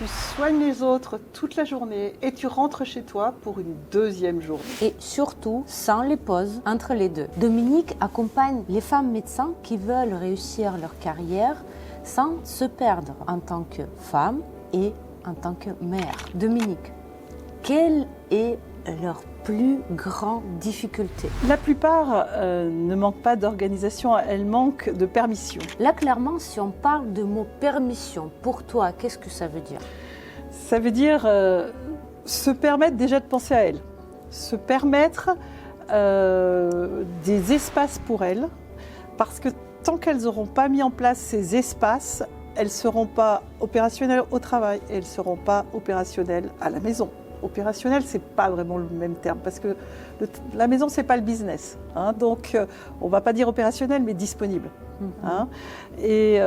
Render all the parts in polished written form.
tu soignes les autres toute la journée et tu rentres chez toi pour une deuxième journée. Et surtout, sans les pauses entre les deux. Dominique accompagne les femmes médecins qui veulent réussir leur carrière sans se perdre en tant que femme et en tant que mère. Dominique, quelle est leur plus grande difficulté? La plupart ne manquent pas d'organisation, elles manquent de permission. Là, clairement, si on parle de mot permission, pour toi, qu'est-ce que ça veut dire? Ça veut dire se permettre déjà de penser à elles, se permettre des espaces pour elles, parce que tant qu'elles n'auront pas mis en place ces espaces, elles ne seront pas opérationnelles au travail et elles ne seront pas opérationnelles à la maison. Opérationnel, ce n'est pas vraiment le même terme, parce que la maison, ce n'est pas le business. Hein, donc, on ne va pas dire opérationnel, mais disponible. Hein. Et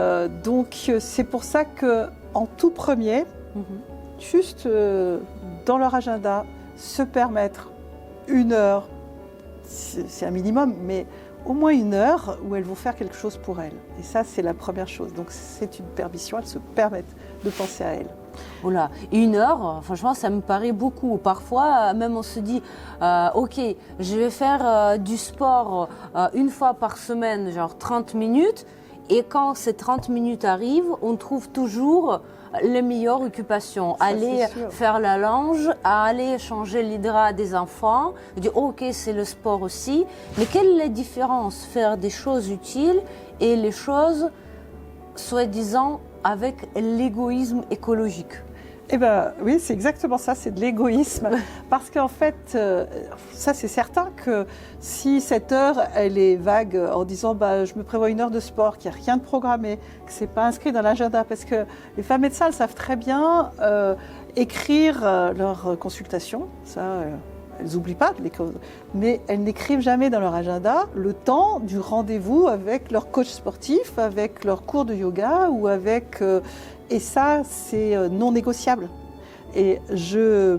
donc, c'est pour ça qu'en tout premier, juste dans leur agenda, se permettre 1 heure, c'est un minimum, mais au moins 1 heure où elles vont faire quelque chose pour elles. Et ça, c'est la première chose. Donc, c'est une permission, elles se permettent de penser à elles. Oula, 1 heure, franchement, ça me paraît beaucoup. Parfois, même on se dit, ok, je vais faire du sport 1 fois par semaine, genre 30 minutes. Et quand ces 30 minutes arrivent, on trouve toujours les meilleures occupations. Aller faire la linge, aller changer les draps des enfants. Je dis, ok, c'est le sport aussi. Mais quelle est la différence? Faire des choses utiles et les choses, soi-disant, avec l'égoïsme écologique? Eh bien, oui, c'est exactement ça, c'est de l'égoïsme. Parce qu'en fait, ça c'est certain que si cette heure, elle est vague en disant je me prévois 1 heure de sport, qu'il n'y a rien de programmé, que ce n'est pas inscrit dans l'agenda, parce que les femmes médecins, elles savent très bien écrire leurs consultations, ça... Elles n'oublient pas, mais elles n'écrivent jamais dans leur agenda le temps du rendez-vous avec leur coach sportif, avec leur cours de yoga ou avec... et ça, c'est non négociable. Et je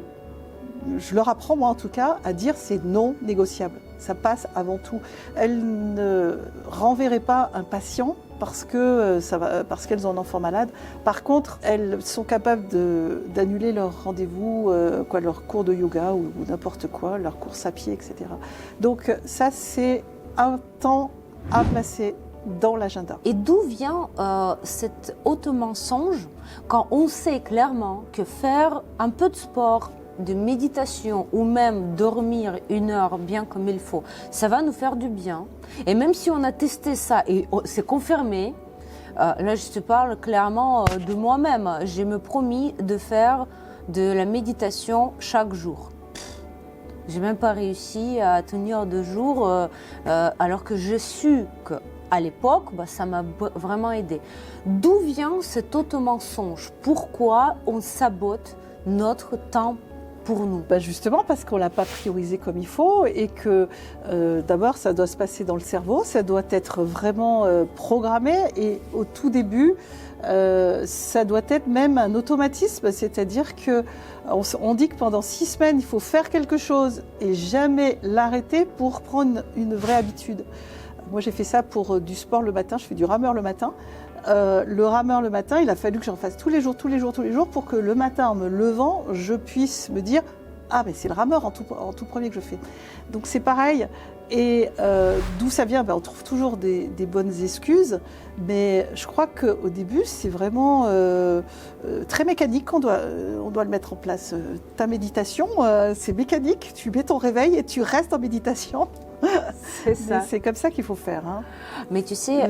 leur apprends, moi en tout cas, à dire c'est non négociable. Ça passe avant tout. Elles ne renverraient pas un patient parce qu'elles ont un enfant malade. Par contre, elles sont capables d'annuler leur rendez-vous, leur cours de yoga ou n'importe quoi, leur course à pied, etc. Donc ça, c'est un temps à placer dans l'agenda. Et d'où vient cet auto-mensonge quand on sait clairement que faire un peu de sport, de méditation ou même dormir 1 heure bien comme il faut, ça va nous faire du bien. Et même si on a testé ça et c'est confirmé, là je te parle clairement de moi-même, j'ai me promis de faire de la méditation chaque jour. J'ai même pas réussi à tenir 2 jours alors que j'ai su que à l'époque, ça m'a vraiment aidé. D'où vient cet auto-mensonge? Pourquoi on sabote notre temps pour nous? Justement parce qu'on ne l'a pas priorisé comme il faut et que d'abord ça doit se passer dans le cerveau, ça doit être vraiment programmé et au tout début ça doit être même un automatisme, c'est-à-dire qu'on dit que pendant 6 semaines il faut faire quelque chose et jamais l'arrêter pour prendre une vraie habitude. Moi, j'ai fait ça pour du sport le matin, je fais du rameur le matin. Le rameur le matin, il a fallu que j'en fasse tous les jours pour que le matin, en me levant, je puisse me dire « Ah, mais c'est le rameur en tout premier que je fais ». Donc c'est pareil. Et d'où ça vient? On trouve toujours des bonnes excuses, mais je crois qu'au début, c'est vraiment très mécanique qu'on doit le mettre en place. Ta méditation, c'est mécanique, tu mets ton réveil et tu restes en méditation. C'est ça. C'est comme ça qu'il faut faire. Hein. Mais tu sais,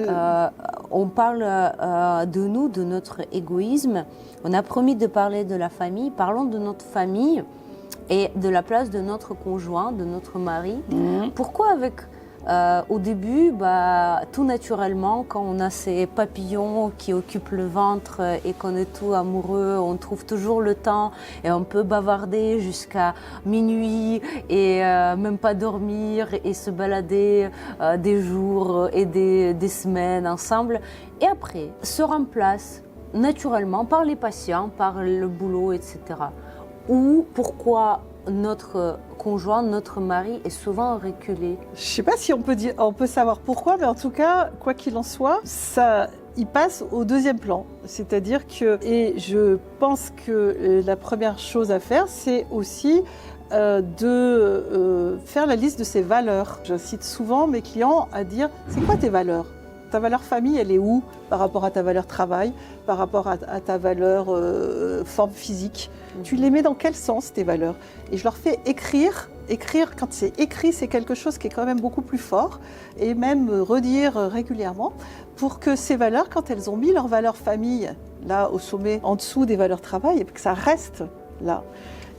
on parle de nous, de notre égoïsme. On a promis de parler de la famille. Parlons de notre famille et de la place de notre conjoint, de notre mari. Pourquoi au début, tout naturellement, quand on a ces papillons qui occupent le ventre et qu'on est tout amoureux, on trouve toujours le temps et on peut bavarder jusqu'à minuit et même pas dormir et se balader des jours et des semaines ensemble. Et après, se remplace naturellement par les patients, par le boulot, etc. Ou pourquoi notre conjoint, notre mari est souvent reculé? Je ne sais pas si on peut savoir pourquoi, mais en tout cas, quoi qu'il en soit, ça il passe au deuxième plan. C'est-à-dire que, et je pense que la première chose à faire, c'est aussi de faire la liste de ses valeurs. J'incite souvent mes clients à dire, c'est quoi tes valeurs ? Ta valeur famille, elle est où par rapport à ta valeur travail, par rapport à ta valeur forme physique ? Tu les mets dans quel sens, tes valeurs ? Et je leur fais écrire. Écrire, quand c'est écrit, c'est quelque chose qui est quand même beaucoup plus fort, et même redire régulièrement, pour que ces valeurs, quand elles ont mis leur valeur famille, là, au sommet, en dessous des valeurs travail, et que ça reste là.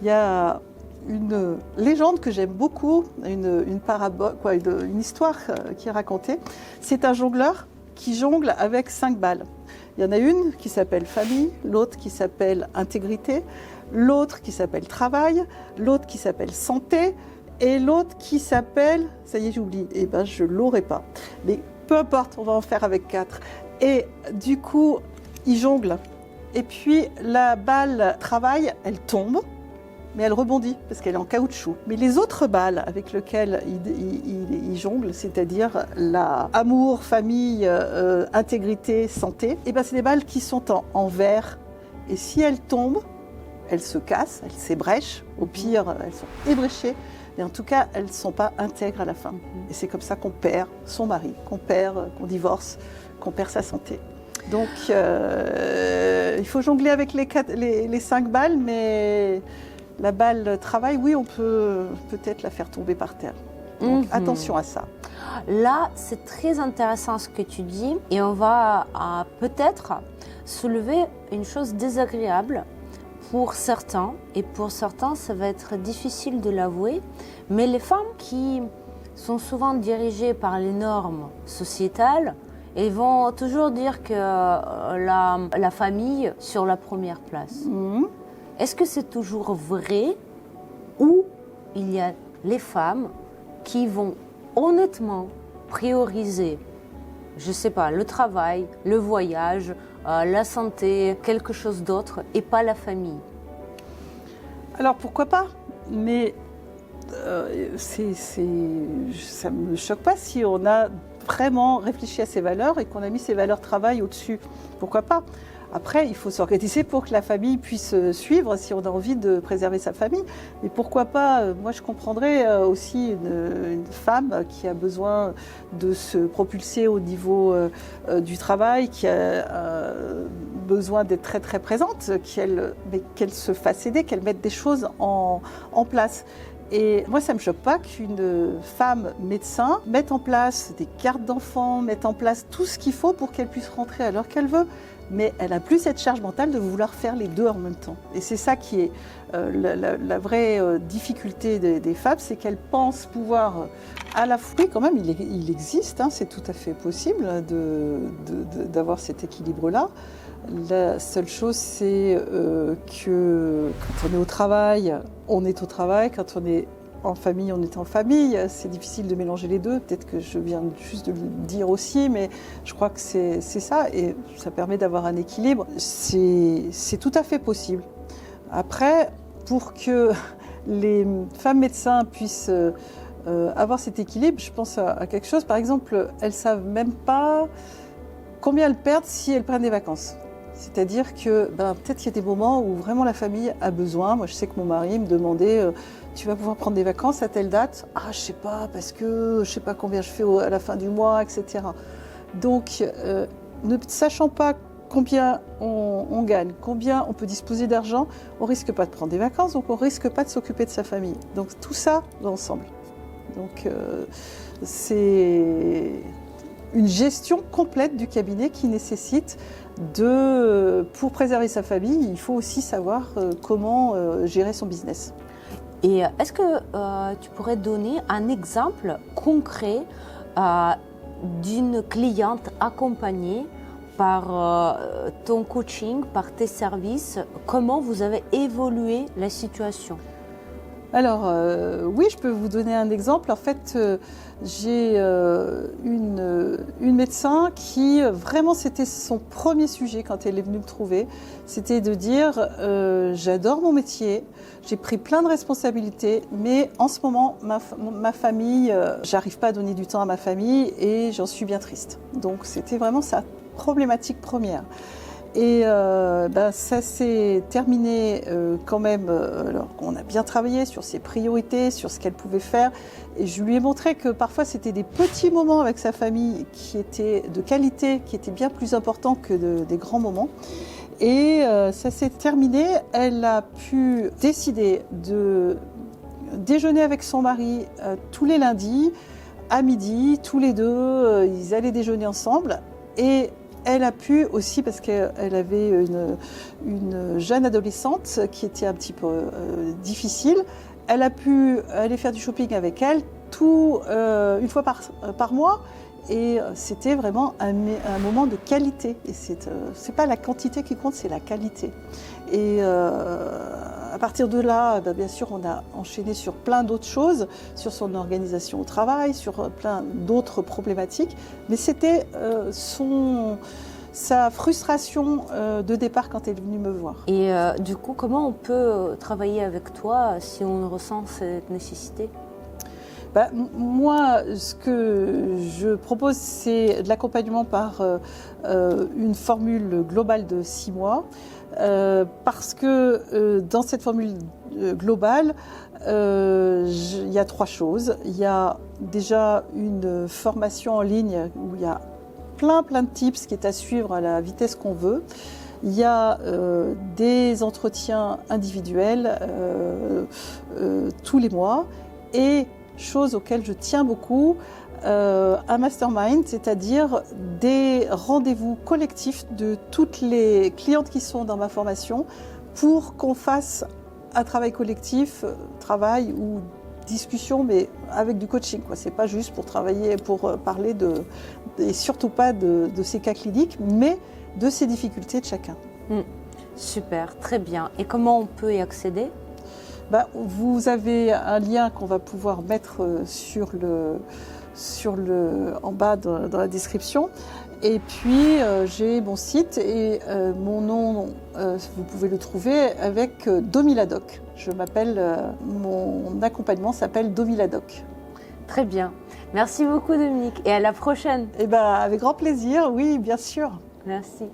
Il y a une légende que j'aime beaucoup, une parabole, une histoire qui est racontée. C'est un jongleur qui jongle avec 5 balles. Il y en a une qui s'appelle famille, l'autre qui s'appelle intégrité, l'autre qui s'appelle travail, l'autre qui s'appelle santé, et l'autre qui s'appelle, ça y est j'oublie, eh ben je l'aurai pas. Mais peu importe, on va en faire avec 4. Et du coup, il jongle. Et puis la balle travail, elle tombe, mais elle rebondit parce qu'elle est en caoutchouc. Mais les autres balles avec lesquelles il jongle, c'est-à-dire amour, famille, intégrité, santé, eh ben c'est des balles qui sont en verre. Et si elles tombent, elles se cassent, elles s'ébrèchent. Au pire, elles sont ébréchées. Mais en tout cas, elles ne sont pas intègres à la fin. Et c'est comme ça qu'on perd son mari, qu'on divorce, qu'on perd sa santé. Donc, il faut jongler avec les 5 balles, mais la balle travail, oui, on peut peut-être la faire tomber par terre. Donc, attention à ça. Là, c'est très intéressant ce que tu dis. Et on va peut-être soulever une chose désagréable pour certains, et pour certains, ça va être difficile de l'avouer, mais les femmes qui sont souvent dirigées par les normes sociétales, elles vont toujours dire que la famille sur la première place. Est-ce que c'est toujours vrai, ou il y a les femmes qui vont honnêtement prioriser, je ne sais pas, le travail, le voyage, la santé, quelque chose d'autre, et pas la famille? Alors pourquoi pas, mais ça ne me choque pas si on a vraiment réfléchi à ces valeurs et qu'on a mis ces valeurs travail au-dessus. Pourquoi pas ? Après, il faut s'organiser pour que la famille puisse suivre si on a envie de préserver sa famille. Mais pourquoi pas, moi je comprendrais aussi une femme qui a besoin de se propulser au niveau du travail, qui a besoin d'être très très présente, qu'elle se fasse aider, qu'elle mette des choses en place. Et moi, ça ne me choque pas qu'une femme médecin mette en place des cartes d'enfants, mette en place tout ce qu'il faut pour qu'elle puisse rentrer à l'heure qu'elle veut. Mais elle n'a plus cette charge mentale de vouloir faire les deux en même temps. Et c'est ça qui est la vraie difficulté des femmes, c'est qu'elles pensent pouvoir à la fois... Oui, quand même, il existe, hein, c'est tout à fait possible d'avoir cet équilibre-là. La seule chose, c'est que quand on est au travail, on est au travail. Quand on est en famille, on est en famille. C'est difficile de mélanger les deux. Peut-être que je viens juste de le dire aussi, mais je crois que c'est ça. Et ça permet d'avoir un équilibre. C'est tout à fait possible. Après, pour que les femmes médecins puissent avoir cet équilibre, je pense à quelque chose. Par exemple, elles ne savent même pas combien elles perdent si elles prennent des vacances. C'est-à-dire que peut-être qu'il y a des moments où vraiment la famille a besoin. Moi, je sais que mon mari me demandait tu vas pouvoir prendre des vacances à telle date ? Ah, je sais pas, parce que je sais pas combien je fais à la fin du mois, etc. Donc, ne sachant pas combien on gagne, combien on peut disposer d'argent, on risque pas de prendre des vacances, donc on risque pas de s'occuper de sa famille. Donc tout ça va ensemble. Donc c'est une gestion complète du cabinet qui nécessite pour préserver sa famille, il faut aussi savoir comment gérer son business. Et est-ce que tu pourrais donner un exemple concret d'une cliente accompagnée par ton coaching, par tes services? Comment vous avez évolué la situation? Alors, oui, je peux vous donner un exemple. En fait, j'ai une médecin qui, vraiment, c'était son premier sujet quand elle est venue me trouver. C'était de dire, j'adore mon métier, j'ai pris plein de responsabilités, mais en ce moment, ma famille, j'arrive pas à donner du temps à ma famille et j'en suis bien triste. Donc, c'était vraiment sa problématique première. Et ça s'est terminé quand même, alors qu'on a bien travaillé sur ses priorités, sur ce qu'elle pouvait faire. Et je lui ai montré que parfois c'était des petits moments avec sa famille qui étaient de qualité, qui étaient bien plus importants que des grands moments. Et ça s'est terminé, elle a pu décider de déjeuner avec son mari tous les lundis, à midi, tous les deux, ils allaient déjeuner ensemble. Et elle a pu aussi, parce qu'elle avait une jeune adolescente qui était un petit peu difficile, elle a pu aller faire du shopping avec elle une fois par mois. Et c'était vraiment un moment de qualité. Et c'est pas la quantité qui compte, c'est la qualité. Et à partir de là, bien sûr, on a enchaîné sur plein d'autres choses, sur son organisation au travail, sur plein d'autres problématiques. Mais c'était sa frustration de départ quand elle est venue me voir. Et du coup, comment on peut travailler avec toi si on ressent cette nécessité ? Moi, ce que je propose, c'est de l'accompagnement par une formule globale de 6 mois. Parce que dans cette formule globale, il y a 3 choses. Il y a déjà une formation en ligne où il y a plein de tips qui est à suivre à la vitesse qu'on veut. Il y a des entretiens individuels tous les mois et chose auxquelles je tiens beaucoup, un mastermind, c'est-à-dire des rendez-vous collectifs de toutes les clientes qui sont dans ma formation pour qu'on fasse un travail collectif, travail ou discussion, mais avec du coaching. C'est pas juste pour travailler, pour parler et surtout pas de ces cas cliniques, mais de ces difficultés de chacun. Super, très bien. Et comment on peut y accéder ? Vous avez un lien qu'on va pouvoir mettre en bas dans la description. Et puis, j'ai mon site et mon nom, vous pouvez le trouver avec Domiladoc. Mon accompagnement s'appelle Domiladoc. Très bien. Merci beaucoup, Dominique. Et à la prochaine. Avec grand plaisir, oui, bien sûr. Merci.